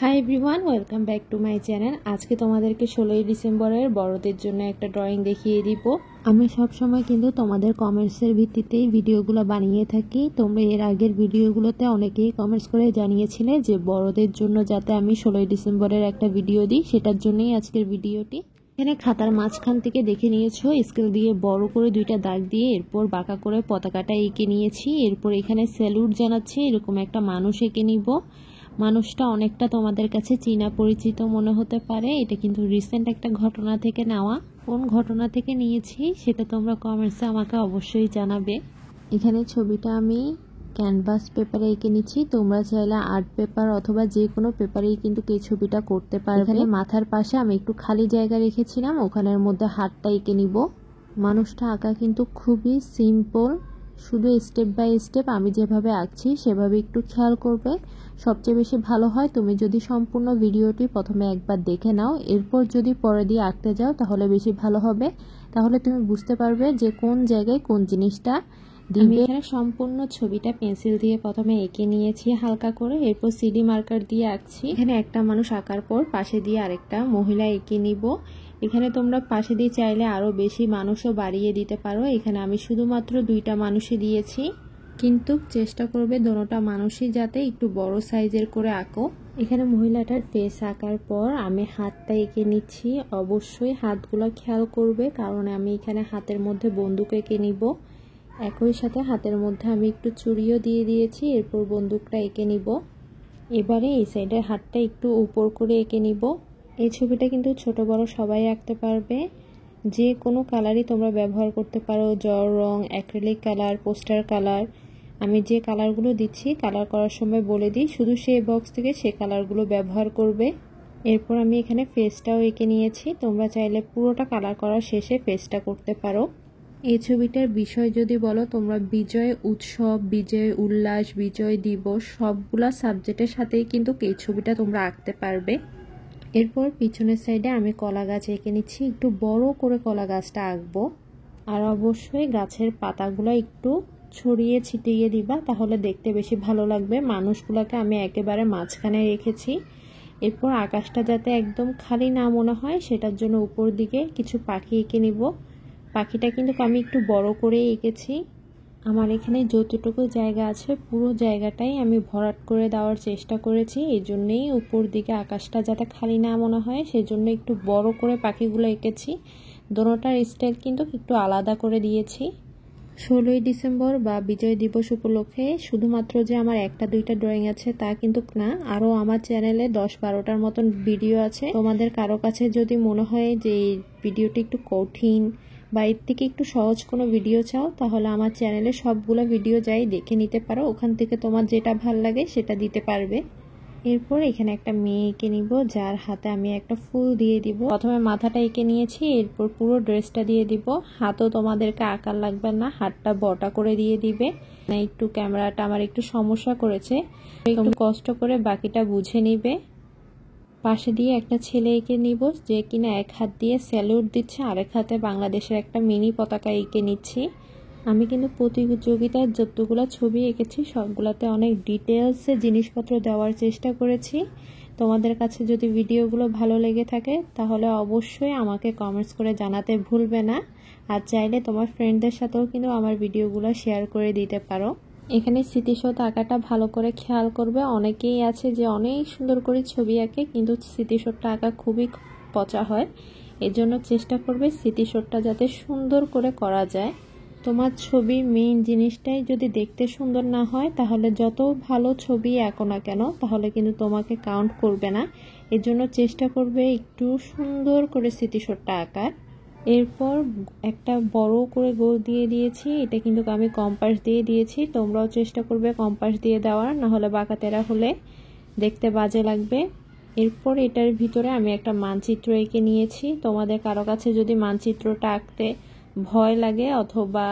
Hi everyone, welcome back to my channel. আজকে তোমাদেরকে 16ই ডিসেম্বরের বড়দের জন্য একটা ড্রয়িং দেখিয়ে দিব। আমি সব সময় কিন্তু তোমাদের কমেন্টসের ভিত্তিতেই ভিডিওগুলো বানিয়ে থাকি। তোমরা এর আগের ভিডিওগুলোতে অনেকেই কমেন্টস করে জানিয়েছিলে যে বড়দের জন্য যাতে আমি 16ই ডিসেম্বরের একটা ভিডিও দিই, সেটার জন্যই আজকের ভিডিওটি। এখানে খাতার মাঝখান থেকে দেখে নিয়েছো, স্কেল দিয়ে বড় করে দুইটা দাগ দিয়ে এরপর বাঁকা করে পতাকাটা এঁকে নিয়েছি। এরপর এখানে স্যালুট জানাচ্ছি, এরকম একটা মানুষ এঁকে নিব। মানুষটা অনেকটা তোমাদের কাছে চীনা পরিচিত মনে হতে পারে। এটা কিন্তু রিসেন্ট একটা ঘটনা থেকে নেওয়া। কোন ঘটনা থেকে নিয়েছি সেটা তোমরা কমেন্টসে আমাকে অবশ্যই জানাবে। এখানে ছবিটা আমি ক্যানভাস পেপারে এঁকে নিচ্ছি। তোমরা চাইলে আর্ট পেপার অথবা যে কোনো পেপারেই কিন্তু এই ছবিটা করতে পারবে। এখানে মাথার পাশে আমি একটু খালি জায়গা রেখেছিলাম, ওখানের মধ্যে হাতটা এঁকে নিব। মানুষটা আঁকা কিন্তু খুবই সিম্পল, শুধু স্টেপ বাই স্টেপ আমি যেভাবে আঁকছি সেভাবে একটু খেয়াল করবে। সবচেয়ে বেশি ভালো হয় তুমি যদি সম্পূর্ণ ভিডিওটি প্রথমে একবার দেখে নাও, এরপর যদি পরে দিয়ে আঁকতে যাও তাহলে বেশি ভালো হবে। তাহলে তুমি বুঝতে পারবে যে কোন জায়গায় কোন জিনিসটা দিবে। এখানে সম্পূর্ণ ছবিটা পেন্সিল দিয়ে প্রথমে এঁকে নিয়েছি হালকা করে, এরপর সিডি মার্কার দিয়ে আঁকছি। এখানে একটা মানুষ আঁকার পর পাশে দিয়ে আরেকটা মহিলা এঁকে নিব। এখানে তোমরা পাশে দিয়ে চাইলে আরো বেশি মানুষও বাড়িয়ে দিতে পারো। এখানে আমি শুধুমাত্র দুইটা মানুষই দিয়েছি, কিন্তু চেষ্টা করবে দোনোটা মানুষই যাতে একটু বড় সাইজের করে আঁকো। এখানে মহিলাটার ফেস আঁকার পর আমি হাতটা এঁকে নিচ্ছি। অবশ্যই হাতগুলো খেয়াল করবে, কারণ আমি এখানে হাতের মধ্যে বন্দুক এঁকে নিব। একই সাথে হাতের মধ্যে আমি একটু চুড়িও দিয়ে দিয়েছি। এরপর বন্দুকটা এঁকে নিব। এবারে এই সাইডের হাতটা একটু উপর করে এঁকে নিব। এই ছবিটা কিন্তু ছোট বড় সবাই আঁকতে পারবে। যে কোনো কালারই তোমরা ব্যবহার করতে পারো, জল রং, অ্যাক্রিলিক কালার, পোস্টার কালার। আমি যে কালারগুলো দিচ্ছি কালার করার সময় বলে দিই, শুধু সেই বক্স থেকে সে কালারগুলো ব্যবহার করবে। এরপর আমি এখানে ফেসটাও এঁকে নিয়েছি। তোমরা চাইলে পুরোটা কালার করার শেষে ফেসটা করতে পারো। এই ছবিটার বিষয় যদি বলো, তোমরা বিজয় উৎসব, বিজয় উল্লাস, বিজয় দিবস সবগুলা সাবজেক্টের সাথেই কিন্তু এই ছবিটা তোমরা আঁকতে পারবে। এরপর পিছনের সাইডে আমি কলা গাছ এঁকে নিচ্ছি। একটু বড় করে কলা গাছটা আঁকবো। আর অবশ্যই গাছের পাতাগুলো একটু ছড়িয়ে ছিটিয়ে দিবা, তাহলে দেখতে বেশি ভালো লাগবে। মানুষগুলোকে আমি একেবারে মাঝখানে রেখেছি। এরপর আকাশটা যাতে একদম খালি না মনে হয় সেটার জন্য উপর দিকে কিছু পাখি এঁকে নিব। পাখিটা কিন্তু আমি একটু বড় করে এঁকেছি। আমার এখানে যতটুকু জায়গা আছে পুরো জায়গাটাই আমি ভরাট করে দেওয়ার চেষ্টা করেছি। এই জন্যেই উপর দিকে আকাশটা যাতে খালি না মনে হয় সেজন্য একটু বড় করে পাখিগুলো এঁকেছি। দোনোটার স্টাইল কিন্তু একটু আলাদা করে দিয়েছি। 16ই ডিসেম্বর বা বিজয় দিবস উপলক্ষে শুধুমাত্র যে আমার একটা দুইটা ড্রয়িং আছে তা কিন্তু না, আরও আমার চ্যানেলে 10-12টার মতন ভিডিও আছে। তোমাদের কারো কাছে যদি মনে হয় যে এই ভিডিওটি একটু কঠিন বা এর থেকে একটু সহজ কোনো ভিডিও চাও, তাহলে আমার চ্যানেলে সবগুলো ভিডিও যাই দেখে নিতে পারো। ওখান থেকে তোমার যেটা ভাল লাগে সেটা দিতে পারবে। এরপর এখানে একটা মেয়ে এঁকে নিব, যার হাতে আমি একটা ফুল দিয়ে দিব। প্রথমে মাথাটা এঁকে নিয়েছি, এরপর পুরো ড্রেসটা দিয়ে দিব। হাতও তোমাদেরকে আকার লাগবে না, হাতটা বটা করে দিয়ে দিবে। একটু ক্যামেরাটা আমার একটু সমস্যা করেছে, একটু কষ্ট করে বাকিটা বুঝে নিবে। পাশে দিয়ে একটা ছেলে এঁকে নিব, যে কিনা এক হাত দিয়ে স্যালুট দিচ্ছে, আরেক হাতে বাংলাদেশের একটা মিনি পতাকা এঁকে নিচ্ছি। আমি কিন্তু প্রতিযোগিতার যতগুলো ছবি এঁকেছি সবগুলোতে অনেক ডিটেলসে জিনিসপত্র দেওয়ার চেষ্টা করেছি। তোমাদের কাছে যদি ভিডিওগুলো ভালো লেগে থাকে তাহলে অবশ্যই আমাকে কমেন্টস করে জানাতে ভুলবে না। আর চাইলে তোমার ফ্রেন্ডদের সাথেও কিন্তু আমার ভিডিওগুলো শেয়ার করে দিতে পারো। এখানে স্মৃতিসৌধ আঁকাটা ভালো করে খেয়াল করবে। অনেকেই আছে যে অনেক সুন্দর করে ছবি আঁকে, কিন্তু স্মৃতিসৌধটা আঁকা খুবই পচা হয়। এজন্য চেষ্টা করবে স্মৃতিসৌধটা যাতে সুন্দর করে করা যায়। তোমার ছবির মেইন জিনিসটাই যদি দেখতে সুন্দর না হয় তাহলে যত ভালো ছবি আঁকো না কেন তাহলে কিন্তু তোমাকে কাউন্ট করবে না। এজন্য চেষ্টা করবে একটু সুন্দর করে স্মৃতিসৌধটা আঁকার। এরপর একটা বড় করে গোল দিয়ে দিয়েছি। এটা কিন্তু আমি কম্পাস দিয়ে দিয়েছি, তোমরাও চেষ্টা করবে কম্পাস দিয়ে দেওয়ার, না হলে বাঁকাতেরা হলে দেখতে বাজে লাগবে। এরপর এটার ভিতরে আমি একটা মানচিত্র এঁকে নিয়েছি। তোমাদের কারো কাছে যদি মানচিত্রটা আঁকতে ভয় লাগে অথবা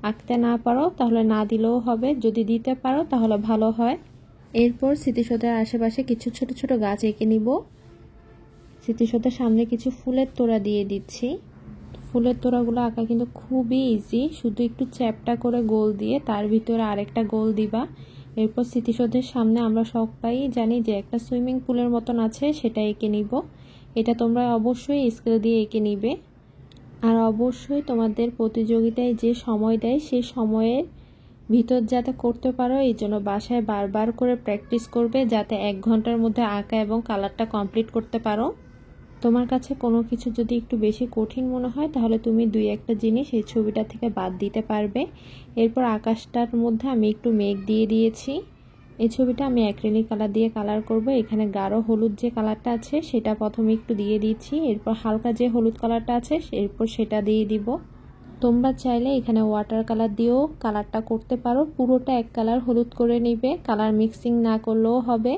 আঁকতে না পারো তাহলে না দিলেও হবে, যদি দিতে পারো তাহলে ভালো হয়। এরপর স্মৃতিসৌধের আশেপাশে কিছু ছোট ছোট গাছ এঁকে নিব। স্মৃতিসৌধের সামনে কিছু ফুলের তোড়া দিয়ে দিচ্ছি। ফুলের তোড়াগুলো আঁকা কিন্তু খুবই ইজি, শুধু একটু চ্যাপটা করে গোল দিয়ে তার ভিতরে আরেকটা গোল দিবা। এরপর স্মৃতিসৌধের সামনে আমরা সবাই জানি যে একটা সুইমিং পুলের মতন আছে, সেটা এঁকে নিব। এটা তোমরা অবশ্যই স্কেল দিয়ে এঁকে নিবে। আর অবশ্যই তোমাদের প্রতিযোগিতায় যে সময় দেয় সেই সময়ের ভিতর যাতে করতে পারো এই জন্য বাসায় বারবার করে প্র্যাকটিস করবে, যাতে 1 ঘন্টার মধ্যে আঁকা এবং কালারটা কমপ্লিট করতে পারো। তোমার কাছে কোনো কিছু যদি একটু বেশি কঠিন মনে হয় তাহলে তুমি 2-1টা জিনিস এই ছবিটা থেকে বাদ দিতে পারবে। এরপর আকাশটার মধ্যে আমি একটু মেঘ দিয়ে দিয়েছি। এই ছবিটা আমি অ্যাক্রিলিক কালার দিয়ে কালার করব। এখানে গাঢ় হলুদ যে কালারটা আছে সেটা প্রথমে একটু দিয়ে দিচ্ছি, এরপর হালকা যে হলুদ কালারটা আছে এরপর সেটা দিয়ে দিব। তোমরা চাইলে এখানে ওয়াটার কালার দিয়েও কালারটা করতে পারো, পুরোটা এক কালার হলুদ করে নিবে, কালার মিক্সিং না করলেও হবে।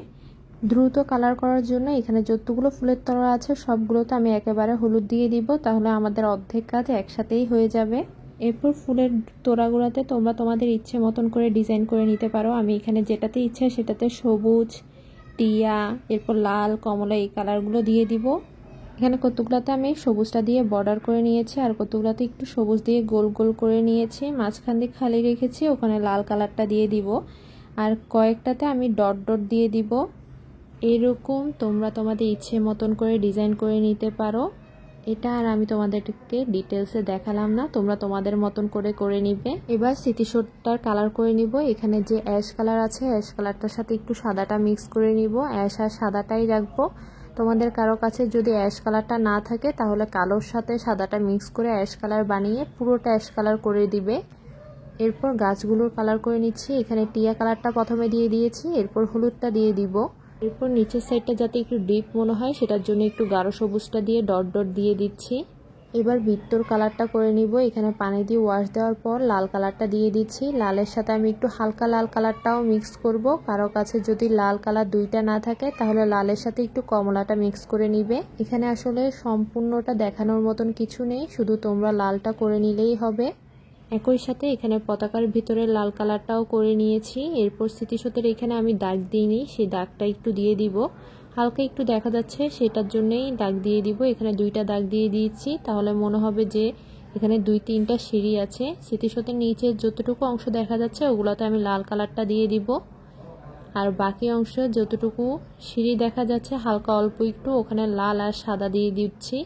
দ্রুত কালার করার জন্য এখানে যতগুলো ফুলের তোড়া আছে সবগুলোতে আমি একেবারে হলুদ দিয়ে দিব, তাহলে আমাদের অর্ধেক কাজ একসাথেই হয়ে যাবে। এরপর ফুলের তোড়াগুলোতে তোমরা তোমাদের ইচ্ছে মতন করে ডিজাইন করে নিতে পারো। আমি এখানে যেটাতে ইচ্ছা সেটাতে সবুজ, টিয়া, এরপর লাল, কমলা এই কালারগুলো দিয়ে দিব। এখানে কতগুলোতে আমি সবুজটা দিয়ে বর্ডার করে নিয়েছি, আর কতগুলোতে একটু সবুজ দিয়ে গোল গোল করে নিয়েছি, মাঝখান দিয়ে খালি রেখেছি, ওখানে লাল কালারটা দিয়ে দিব। আর কয়েকটাতে আমি ডট ডট দিয়ে দিব। এরকম তোমরা তোমাদের ইচ্ছে মতন করে ডিজাইন করে নিতে পারো। এটা আর আমি তোমাদেরকে ডিটেলসে দেখালাম না, তোমরা তোমাদের মতন করে নিবে। এবার স্মৃতিসৌধটার কালার করে নিব। এখানে যে অ্যাশ কালার আছে অ্যাশ কালারটার সাথে একটু সাদাটা মিক্স করে নিব। অ্যাশ আর সাদাটাই রাখবো। তোমাদের কারো কাছে যদি অ্যাশ কালারটা না থাকে তাহলে কালোর সাথে সাদাটা মিক্স করে অ্যাশ কালার বানিয়ে পুরোটা অ্যাশ কালার করে দিবে। এরপর গাছগুলোর কালার করে নিচ্ছি। এখানে টিয়া কালারটা প্রথমে দিয়ে দিয়েছি, এরপর হলুদটা দিয়ে দিব। এরপর নিচের সাইডটা যাতে একটু ডিপ মনে হয় সেটার জন্য একটু গাঢ় সবুজটা দিয়ে ডট ডট দিয়ে দিচ্ছি। এবার বৃত্তর কালারটা করে নিব। এখানে পানি দিয়ে ওয়াশ দেওয়ার পর লাল কালারটা দিয়ে দিচ্ছি। লালের সাথে আমি একটু হালকা লাল কালারটাও মিক্স করব। কারো কাছে যদি লাল কালার দুইটা না থাকে তাহলে লালের সাথে একটু কমলাটা মিক্স করে নিবে। এখানে আসলে সম্পূর্ণটা দেখানোর মতন কিছু নেই, শুধু তোমরা লালটা করে নিলেই হবে। একই সাথে এখানে পতাকার ভিতরে লাল কালারটাও করে নিয়েছি। এরপর স্মৃতিসৌধের এখানে আমি দাগ দিইনি, সেই দাগটা একটু দিয়ে দিব। হালকা একটু দেখা যাচ্ছে সেটার জন্যই দাগ দিয়ে দিব। এখানে 2টা দাগ দিয়ে দিয়েছি, তাহলে মনে হবে যে এখানে 2-3টা সিঁড়ি আছে। স্মৃতিসৌধের নিচে যতটুকু অংশ দেখা যাচ্ছে ওগুলোতে আমি লাল কালারটা দিয়ে দিব। আর বাকি অংশ যতটুকু সিঁড়ি দেখা যাচ্ছে হালকা অল্প একটু ওখানে লাল আর সাদা দিয়ে দিচ্ছি।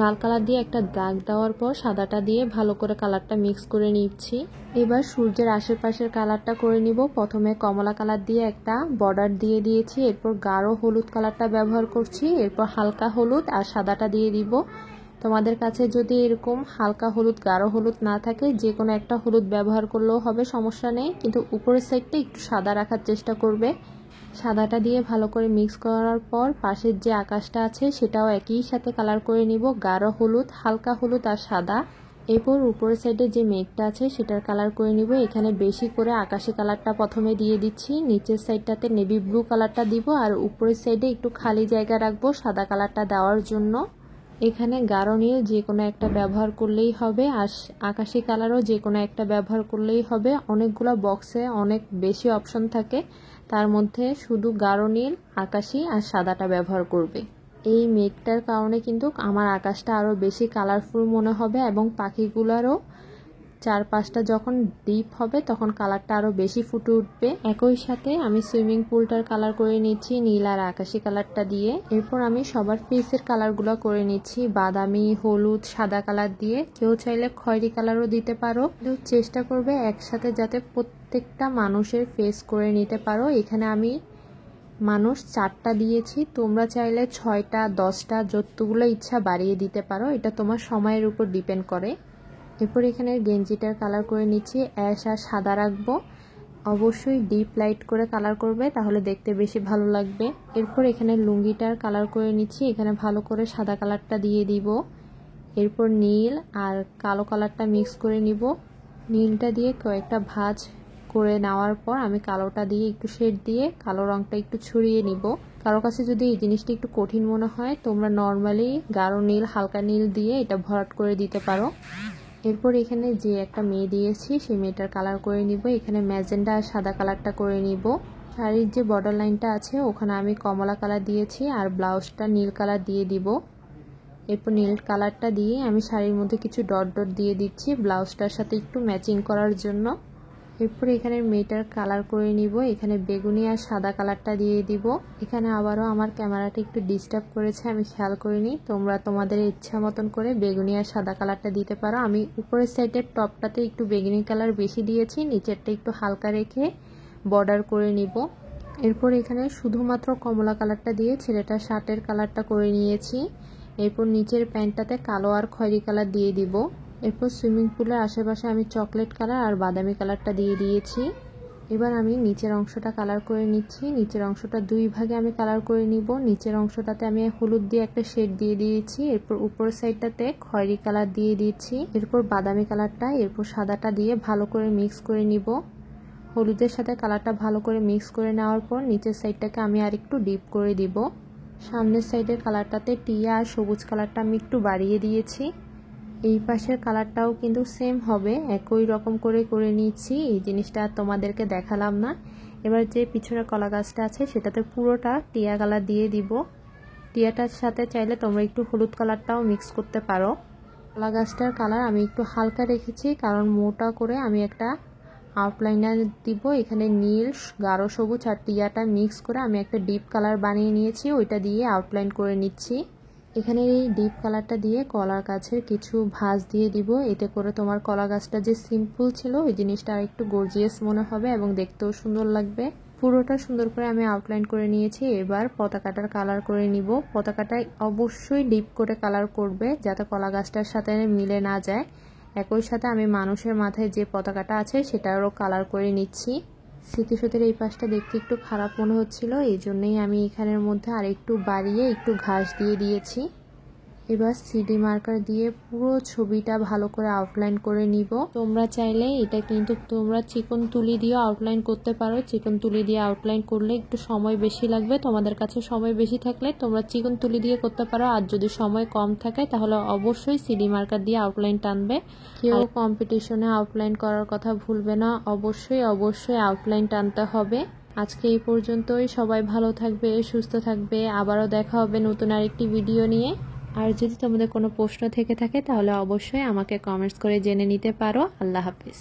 লাল কালার দিয়ে একটা দাগ দেওয়ার পর সাদাটা দিয়ে ভালো করে কালারটা মিক্স করে নিচ্ছি। এবার সূর্যের আশেপাশের কালারটা করে নিব। প্রথমে কমলা কালার দিয়ে একটা বর্ডার দিয়ে দিয়েছি, এরপর গাঢ় হলুদ কালারটা ব্যবহার করছি, এরপর হালকা হলুদ আর সাদাটা দিয়ে দিব। তোমাদের কাছে যদি এরকম হালকা হলুদ গাঢ় হলুদ না থাকে যে কোনো একটা হলুদ ব্যবহার করলেও হবে, সমস্যা নেই, কিন্তু উপরের সাইডটা একটু সাদা রাখার চেষ্টা করবে। সাদাটা দিয়ে ভালো করে মিক্স করার পর পাশের যে আকাশটা আছে সেটাও একই সাথে কালার করে নিব, গাঢ় হলুদ, হালকা হলুদ আর সাদা। এরপর উপরের সাইডে যে মেঘটা আছে সেটার কালার করে নিব। এখানে বেশি করে আকাশি কালারটা প্রথমে দিয়ে দিচ্ছি, নিচের সাইডটাতে নেভি ব্লু কালারটা দিব, আর উপরের সাইডে একটু খালি জায়গা রাখবো সাদা কালারটা দেওয়ার জন্য। এখানে গাঢ় নীল যে কোনো একটা ব্যবহার করলেই হবে, আর আকাশি কালারও যে কোনো একটা ব্যবহার করলেই হবে। অনেকগুলো বক্সে অনেক বেশি অপশন থাকে, তার মধ্যে শুধু গাঢ় নীল, আকাশি আর সাদাটা ব্যবহার করবে। এই মেঘটার কারণে কিন্তু আমার আকাশটা আরও বেশি কালারফুল মনে হবে এবং পাখিগুলোরও চারপাশটা যখন ডিপ হবে তখন কালারটা আরও বেশি ফুটে উঠবে। একই সাথে আমি সুইমিং পুলটার কালার করে নিচ্ছি নীল আর আকাশি কালারটা দিয়ে। এরপর আমি সবার ফেসের কালারগুলো করে নিচ্ছি বাদামি, হলুদ, সাদা কালার দিয়ে। কেউ চাইলে খয়েরি কালারও দিতে পারো, কিন্তু চেষ্টা করবে একসাথে যাতে প্রত্যেকটা মানুষের ফেস করে নিতে পারো। এখানে আমি মানুষ 4টা দিয়েছি, তোমরা চাইলে 6টা, 10টা যতগুলো ইচ্ছা বাড়িয়ে দিতে পারো, এটা তোমার সময়ের উপর ডিপেন্ড করে। এরপর এখানে গেঞ্জিটার কালার করে নিচ্ছি, অ্যাশ আর সাদা রাখবো। অবশ্যই ডিপ লাইট করে কালার করবে, তাহলে দেখতে বেশি ভালো লাগবে। এরপর এখানে লুঙ্গিটার কালার করে নিচ্ছি, এখানে ভালো করে সাদা কালারটা দিয়ে দিব। এরপর নীল আর কালো কালারটা মিক্স করে নিব। নীলটা দিয়ে কয়েকটা ভাঁজ করে নেওয়ার পর আমি কালোটা দিয়ে একটু শেড দিয়ে কালো রঙটা একটু ছড়িয়ে নিব। কারো কাছে যদি এই জিনিসটা একটু কঠিন মনে হয় তোমরা নর্মালি গাঢ় নীল, হালকা নীল দিয়ে এটা ভরাট করে দিতে পারো। এরপর এখানে যে একটা মেয়ে দিয়েছি সেই মেয়েটার কালার করে নিব। এখানে ম্যাজেন্ডা আর সাদা কালারটা করে নিব। শাড়ির যে বর্ডার লাইনটা আছে ওখানে আমি কমলা কালার দিয়েছি আর ব্লাউজটা নীল কালার দিয়ে দিব। এরপর নীল কালারটা দিয়ে আমি শাড়ির মধ্যে কিছু ডট ডট দিয়ে দিচ্ছি ব্লাউজটার সাথে একটু ম্যাচিং করার জন্য। এরপর এখানে মেয়েটার কালার করে নিব। এখানে বেগুনি আর সাদা কালারটা দিয়ে দিব। এখানে আবারও আমার ক্যামেরাটা একটু ডিস্টার্ব করেছে, আমি খেয়াল করিনি। তোমরা তোমাদের ইচ্ছা মতন করে বেগুনি আর সাদা কালারটা দিতে পারো। আমি উপরের সাইডের টপটাতে একটু বেগুনি কালার বেশি দিয়েছি, নিচেরটা একটু হালকা রেখে বর্ডার করে নিব। এরপর এখানে শুধুমাত্র কমলা কালারটা দিয়ে ছেলেটার শার্টের কালারটা করে নিয়েছি। এরপর নিচের প্যান্টটাতে কালো আর খয়েরি কালার দিয়ে দিব। এরপর সুইমিং পুলের আশেপাশে আমি চকলেট কালার আর বাদামি কালারটা দিয়ে দিয়েছি। এবার আমি নিচের অংশটা কালার করে নিচ্ছি। নিচের অংশটা দুই ভাগে আমি কালার করে নিব। নিচের অংশটাতে আমি হলুদ দিয়ে একটা শেড দিয়ে দিয়েছি। এরপর উপরের সাইডটাতে খয়েরি কালার দিয়ে দিচ্ছি। এরপর বাদামি কালারটা, এরপর সাদাটা দিয়ে ভালো করে মিক্স করে নিব। হলুদের সাথে কালারটা ভালো করে মিক্স করে নেওয়ার পর নিচের সাইডটাকে আমি আর একটু ডিপ করে দিব। সামনের সাইডের কালারটাতে টিয়া আর সবুজ কালারটা আমি একটু বাড়িয়ে দিয়েছি। এই পাশের কালারটাও কিন্তু সেম হবে, একই রকম করে নিচ্ছি। এই জিনিসটা তোমাদেরকে দেখালাম না। এবার যে পিছনের কলা গাছটা আছে সেটাতে পুরোটা টিয়া কালার দিয়ে দিব। টিয়াটার সাথে চাইলে তোমরা একটু হলুদ কালারটাও মিক্স করতে পারো। কলা গাছটার কালার আমি একটু হালকা রেখেছি, কারণ মোটা করে আমি একটা আউটলাইনার দিব। এখানে নীল, গাঢ় সবুজ আর টিয়াটা মিক্স করে আমি একটা ডিপ কালার বানিয়ে নিয়েছি, ওইটা দিয়ে আউটলাইন করে নিচ্ছি। এখানে এই ডিপ কালারটা দিয়ে কলা গাছের কিছু ভাঁজ দিয়ে দিব। এতে করে তোমার কলা গাছটা যে সিম্পল ছিল ওই জিনিসটা আর একটু গর্জিয়াস মনে হবে এবং দেখতেও সুন্দর লাগবে। পুরোটা সুন্দর করে আমি আউটলাইন করে নিয়েছি। এবার পতাকাটার কালার করে নিব। পতাকাটায় অবশ্যই ডিপ করে কালার করবে, যাতে কলা গাছটার সাথে মিলে না যায়। একই সাথে আমি মানুষের মাথায় যে পতাকাটা আছে সেটারও কালার করে নিচ্ছি। স্মৃতিসৌধের এই পাশটা দেখতে একটু খারাপ মনে হচ্ছিল, এই জন্যই আমি এখানের মধ্যে আর একটু বাড়িয়ে একটু ঘাস দিয়ে দিয়েছি। এবার সিডি মার্কার দিয়ে পুরো ছবিটা ভালো করে আউটলাইন করে নিব। তোমরা চাইলে এটা কিন্তু তোমরা চিকন তুলি দিয়ে আউটলাইন করতে পারো। চিকন তুলি দিয়ে আউটলাইন করলে একটু সময় বেশি লাগবে। তোমাদের কাছে সময় বেশি থাকলে তোমরা চিকন তুলি দিয়ে করতে পারো, আর যদি সময় কম থাকে তাহলে অবশ্যই সিডি মার্কার দিয়ে আউটলাইন টানবে। কেউ কম্পিটিশনে আউটলাইন করার কথা ভুলবে না, অবশ্যই আউটলাইন টানতে হবে। আজকে এই পর্যন্তই। সবাই ভালো থাকবে, সুস্থ থাকবে। আবারও দেখা হবে নতুন আরেকটি ভিডিও নিয়ে। আর যদি তোমাদের কোনো প্রশ্ন থেকে থাকে তাহলে অবশ্যই আমাকে কমেন্টস করে জেনে নিতে পারো। আল্লাহ হাফিজ।